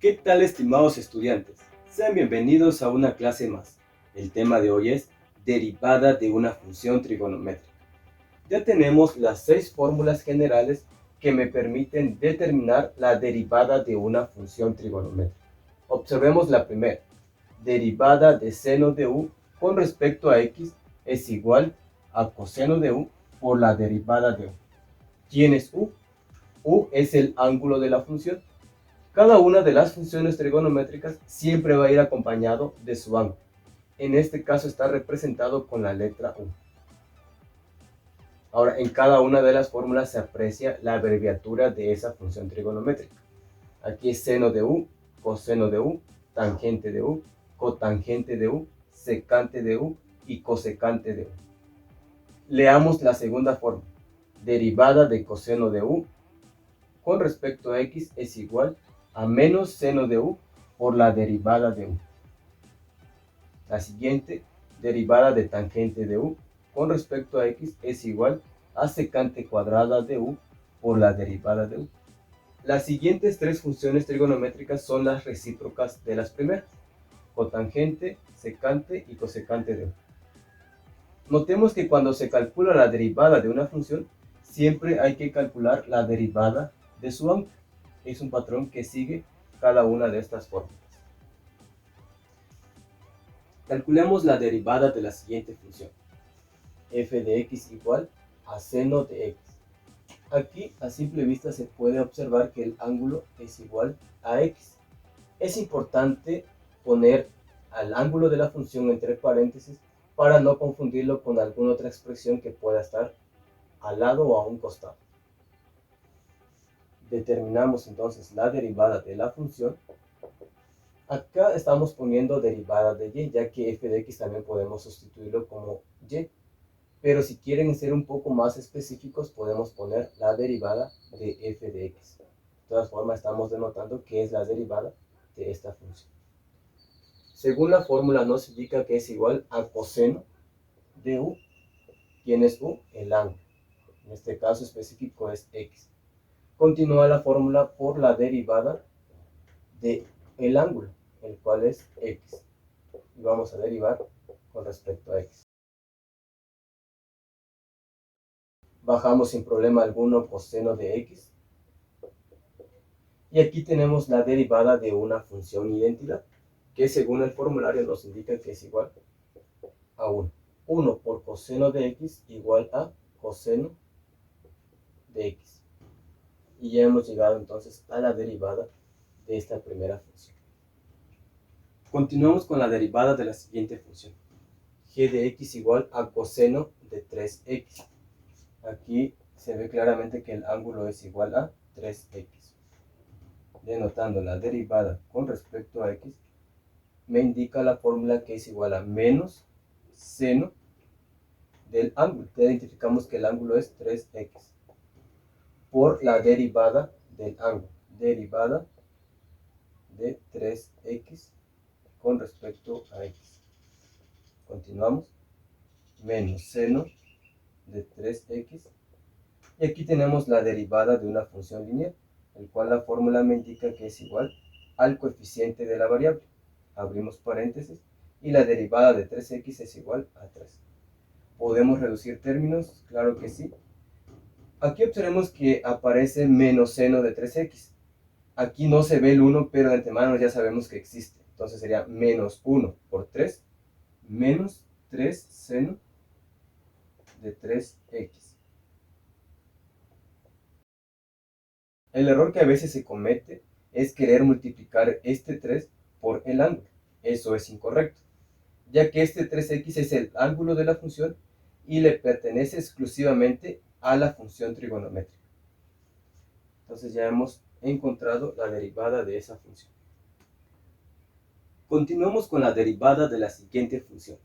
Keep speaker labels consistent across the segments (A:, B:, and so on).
A: ¿Qué tal, estimados estudiantes? Sean bienvenidos a una clase más. El tema de hoy es derivada de una función trigonométrica. Ya tenemos las 6 fórmulas generales que me permiten determinar la derivada de una función trigonométrica. Observemos la primera. Derivada de seno de u con respecto a x es igual a coseno de u por la derivada de u. ¿Quién es u? U es el ángulo de la función. Cada una de las funciones trigonométricas siempre va a ir acompañado de su ángulo. En este caso está representado con la letra U. Ahora, en cada una de las fórmulas se aprecia la abreviatura de esa función trigonométrica. Aquí es seno de U, coseno de U, tangente de U, cotangente de U, secante de U y cosecante de U. Leamos la segunda fórmula. Derivada de coseno de U con respecto a x es igual a menos seno de u por la derivada de u. La siguiente, derivada de tangente de u con respecto a x es igual a secante cuadrada de u por la derivada de u. Las siguientes 3 funciones trigonométricas son las recíprocas de las primeras: cotangente, secante y cosecante de u. Notemos que cuando se calcula la derivada de una función, siempre hay que calcular la derivada de su ángulo. Es un patrón que sigue cada una de estas fórmulas. Calculemos la derivada de la siguiente función. F de x igual a seno de x. Aquí a simple vista se puede observar que el ángulo es igual a x. Es importante poner al ángulo de la función entre paréntesis para no confundirlo con alguna otra expresión que pueda estar al lado o a un costado. Determinamos entonces la derivada de la función. Acá estamos poniendo derivada de y, ya que f de x también podemos sustituirlo como y. Pero si quieren ser un poco más específicos, podemos poner la derivada de f de x. De todas formas, estamos denotando que es la derivada de esta función. Según la fórmula nos indica que es igual a coseno de u. ¿Quién es u? El ángulo. En este caso específico es x. Continúa la fórmula por la derivada de el ángulo, el cual es x. Y vamos a derivar con respecto a x. Bajamos sin problema alguno coseno de x. Y aquí tenemos la derivada de una función identidad, que según el formulario nos indica que es igual a 1. 1 por coseno de x igual a coseno de x. Y ya hemos llegado entonces a la derivada de esta primera función. Continuamos con la derivada de la siguiente función. G de x igual a coseno de 3x. Aquí se ve claramente que el ángulo es igual a 3x. Denotando la derivada con respecto a x, me indica la fórmula que es igual a menos seno del ángulo. Ya identificamos que el ángulo es 3x por la derivada del ángulo. Derivada de 3x con respecto a x. Continuamos. Menos seno de 3x. Y aquí tenemos la derivada de una función lineal, el cual la fórmula me indica que es igual al coeficiente de la variable. Abrimos paréntesis y la derivada de 3x es igual a 3. ¿Podemos reducir términos? Claro que sí. Aquí observemos que aparece menos seno de 3x. Aquí no se ve el 1, pero de antemano ya sabemos que existe. Entonces sería menos 1 por 3, menos 3 seno de 3x. El error que a veces se comete es querer multiplicar este 3 por el ángulo. Eso es incorrecto, ya que este 3x es el ángulo de la función y le pertenece exclusivamente a la función trigonométrica. Entonces ya hemos encontrado la derivada de esa función. Continuamos con la derivada de la siguiente función.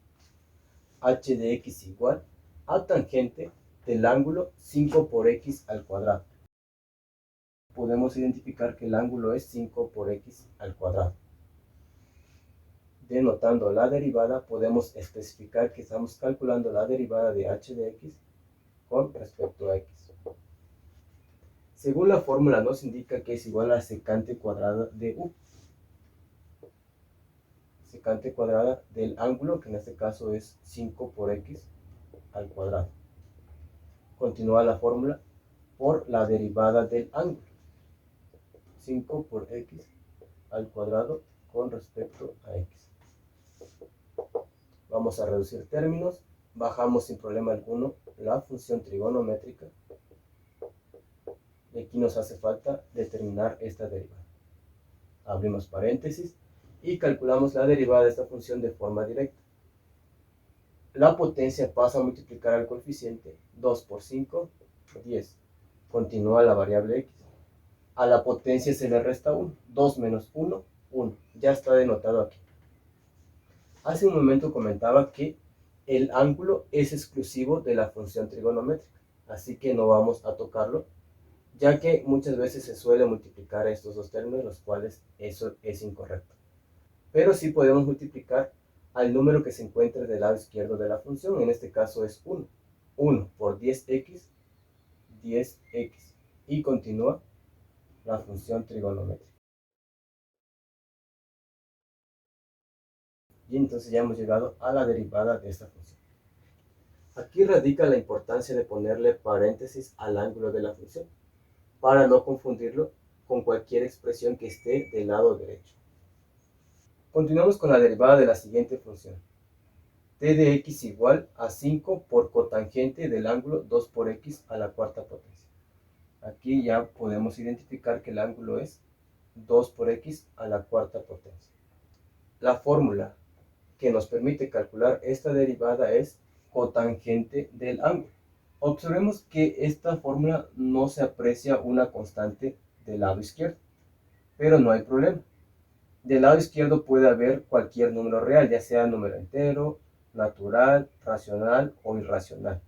A: H de x igual a tangente del ángulo 5 por x al cuadrado. Podemos identificar que el ángulo es 5 por x al cuadrado. Denotando la derivada, podemos especificar que estamos calculando la derivada de h de x con respecto a x. Según la fórmula nos indica que es igual a secante cuadrada de u. secante cuadrada del ángulo, que en este caso es 5 por x al cuadrado. Continúa la fórmula por la derivada del ángulo. 5 por x al cuadrado con respecto a x. Vamos a reducir términos. Bajamos sin problema alguno la función trigonométrica. Y aquí nos hace falta determinar esta derivada. Abrimos paréntesis y calculamos la derivada de esta función de forma directa. La potencia pasa a multiplicar al coeficiente. 2 por 5, 10. Continúa la variable x. A la potencia se le resta 1. 2 menos 1, 1. Ya está denotado aquí. Hace un momento comentaba que el ángulo es exclusivo de la función trigonométrica, así que no vamos a tocarlo, ya que muchas veces se suele multiplicar estos dos términos, los cuales eso es incorrecto. Pero sí podemos multiplicar al número que se encuentre del lado izquierdo de la función, en este caso es 1. 1 por 10x, 10x. Y continúa la función trigonométrica. Y entonces ya hemos llegado a la derivada de esta función. Aquí radica la importancia de ponerle paréntesis al ángulo de la función, para no confundirlo con cualquier expresión que esté del lado derecho. Continuamos con la derivada de la siguiente función. T de x igual a 5 por cotangente del ángulo 2 por x a la cuarta potencia. Aquí ya podemos identificar que el ángulo es 2 por x a la cuarta potencia. La fórmula que nos permite calcular esta derivada es cotangente del ángulo. Observemos que esta fórmula no se aprecia una constante del lado izquierdo, pero no hay problema. Del lado izquierdo puede haber cualquier número real, ya sea número entero, natural, racional o irracional.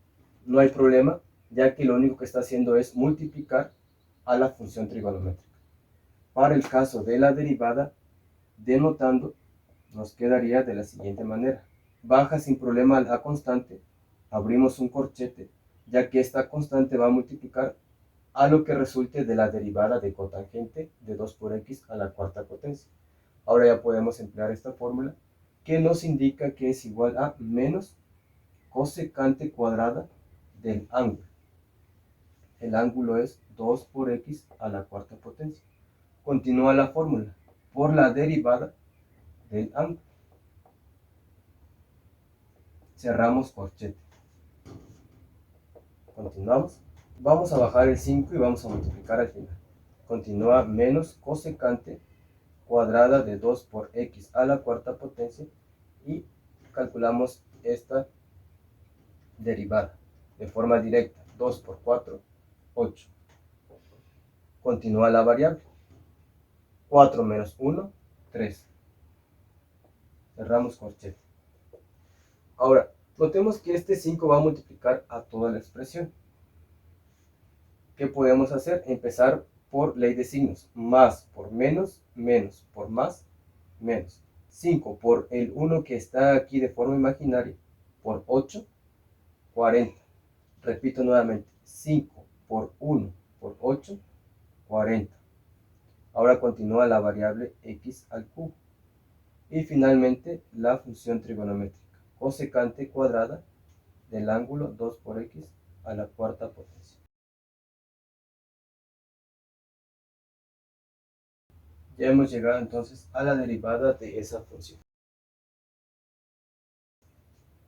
A: No hay problema, ya que lo único que está haciendo es multiplicar a la función trigonométrica. Para el caso de la derivada, denotando, nos quedaría de la siguiente manera. Baja sin problema la constante, abrimos un corchete, ya que esta constante va a multiplicar a lo que resulte de la derivada de cotangente de 2 por x a la cuarta potencia. Ahora ya podemos emplear esta fórmula que nos indica que es igual a menos cosecante cuadrada del ángulo. El ángulo es 2 por x a la cuarta potencia. Continúa la fórmula por la derivada del ángulo. Cerramos corchete. Continuamos. Vamos a bajar el 5 y vamos a multiplicar al final. Continúa menos cosecante cuadrada de 2 por x a la cuarta potencia y calculamos esta derivada de forma directa. 2 por 4, 8. Continúa la variable. 4 menos 1, 3. Cerramos corchete. Ahora, notemos que este 5 va a multiplicar a toda la expresión. ¿Qué podemos hacer? Empezar por ley de signos. Más por menos, menos por más, menos. 5 por el 1 que está aquí de forma imaginaria, por 8, 40. Repito nuevamente, 5 por 1 por 8, 40. Ahora continúa la variable x al cubo. Y finalmente la función trigonométrica, cosecante cuadrada del ángulo 2 por x a la cuarta potencia. Ya hemos llegado entonces a la derivada de esa función.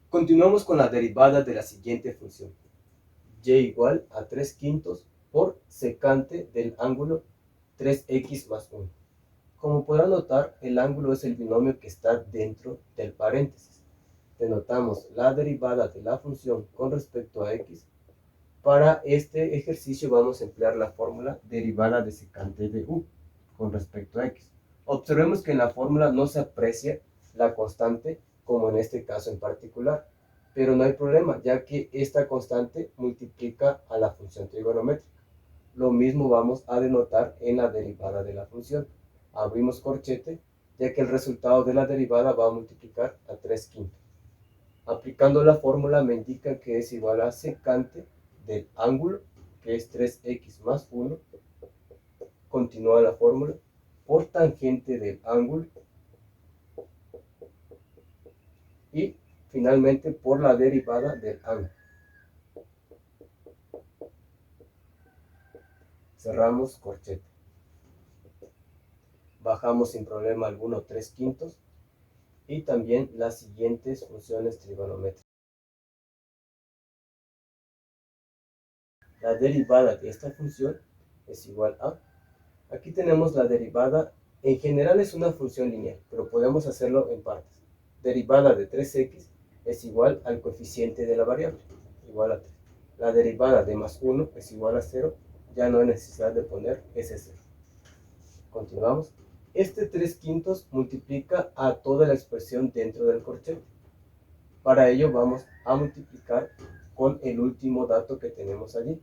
A: Continuamos con la derivada de la siguiente función. Y igual a 3 quintos por secante del ángulo 3x más 1. Como podrán notar, el ángulo es el binomio que está dentro del paréntesis. Denotamos la derivada de la función con respecto a x. Para este ejercicio vamos a emplear la fórmula derivada de secante de u con respecto a x. Observemos que en la fórmula no se aprecia la constante como en este caso en particular, pero no hay problema, ya que esta constante multiplica a la función trigonométrica. Lo mismo vamos a denotar en la derivada de la función. Abrimos corchete, ya que el resultado de la derivada va a multiplicar a 3 quintos. Aplicando la fórmula me indica que es igual a secante del ángulo, que es 3x más 1. Continúa la fórmula por tangente del ángulo, y finalmente por la derivada del ángulo. Cerramos corchete. Bajamos sin problema alguno 3/5 y también las siguientes funciones trigonométricas. La derivada de esta función es igual a... Aquí tenemos la derivada, en general es una función lineal, pero podemos hacerlo en partes. Derivada de 3x es igual al coeficiente de la variable, igual a 3. La derivada de más 1 es igual a 0, ya no hay necesidad de poner ese 0. Continuamos. Este 3/5 multiplica a toda la expresión dentro del corchete. Para ello vamos a multiplicar con el último dato que tenemos allí,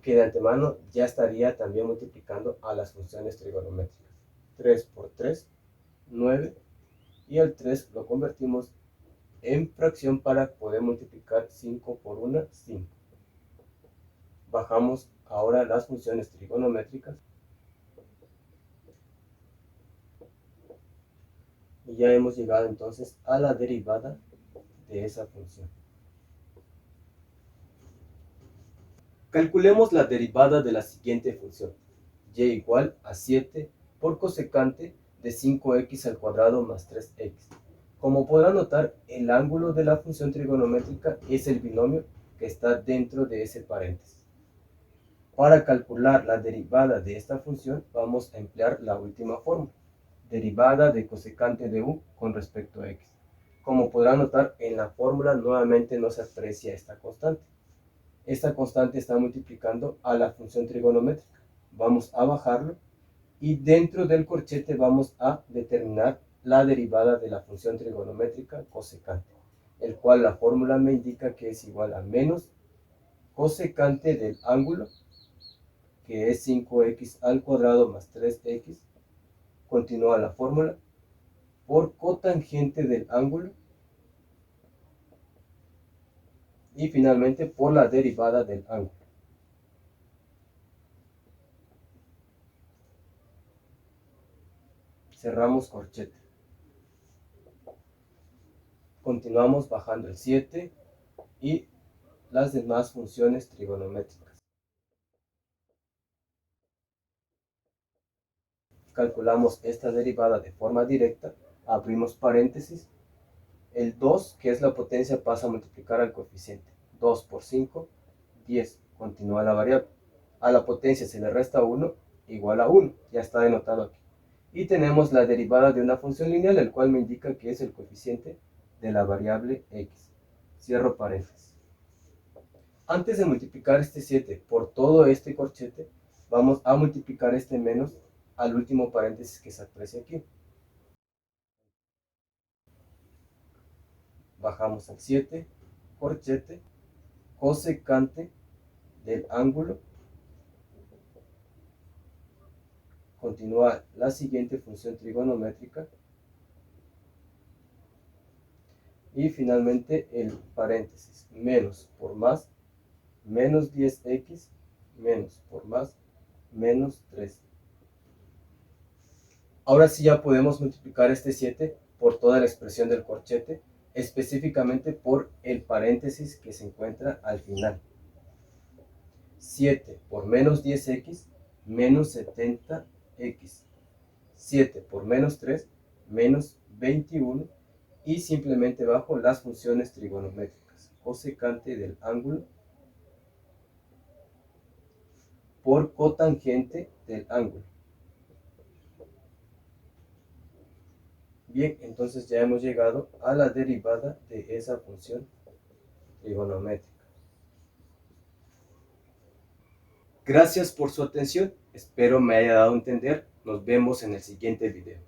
A: que de antemano ya estaría también multiplicando a las funciones trigonométricas. 3 por 3, 9, y el 3 lo convertimos en fracción para poder multiplicar 5 por 1, 5. Bajamos ahora las funciones trigonométricas y ya hemos llegado entonces a la derivada de esa función. Calculemos la derivada de la siguiente función, y igual a 7 por cosecante de 5x al cuadrado más 3x. Como podrán notar, el ángulo de la función trigonométrica es el binomio que está dentro de ese paréntesis. Para calcular la derivada de esta función vamos a emplear la última fórmula, derivada de cosecante de u con respecto a x. Como podrán notar, en la fórmula nuevamente no se aprecia esta constante. Esta constante está multiplicando a la función trigonométrica. Vamos a bajarlo y dentro del corchete vamos a determinar la derivada de la función trigonométrica cosecante, el cual la fórmula me indica que es igual a menos cosecante del ángulo, que es 5x al cuadrado más 3x, continúa la fórmula, por cotangente del ángulo, y finalmente por la derivada del ángulo. Cerramos corchete. Continuamos bajando el 7 y las demás funciones trigonométricas. Calculamos esta derivada de forma directa, abrimos paréntesis, el 2, que es la potencia, pasa a multiplicar al coeficiente. 2 por 5, 10, continúa la variable. A la potencia se le resta 1, igual a 1, ya está denotado aquí. Y tenemos la derivada de una función lineal, el cual me indica que es el coeficiente de la variable x. Cierro paréntesis. Antes de multiplicar este 7 por todo este corchete, vamos a multiplicar este menos al último paréntesis que se aprecia aquí. Bajamos al 7, corchete, cosecante del ángulo, continúa la siguiente función trigonométrica, y finalmente el paréntesis, menos por más, menos 10x, menos por más, menos 3. Ahora sí ya podemos multiplicar este 7 por toda la expresión del corchete, específicamente por el paréntesis que se encuentra al final. 7 por menos 10x, menos 70x. 7 por menos 3, menos 21. Y simplemente bajo las funciones trigonométricas, cosecante del ángulo por cotangente del ángulo. Bien, entonces ya hemos llegado a la derivada de esa función trigonométrica. Gracias por su atención, espero me haya dado a entender. Nos vemos en el siguiente video.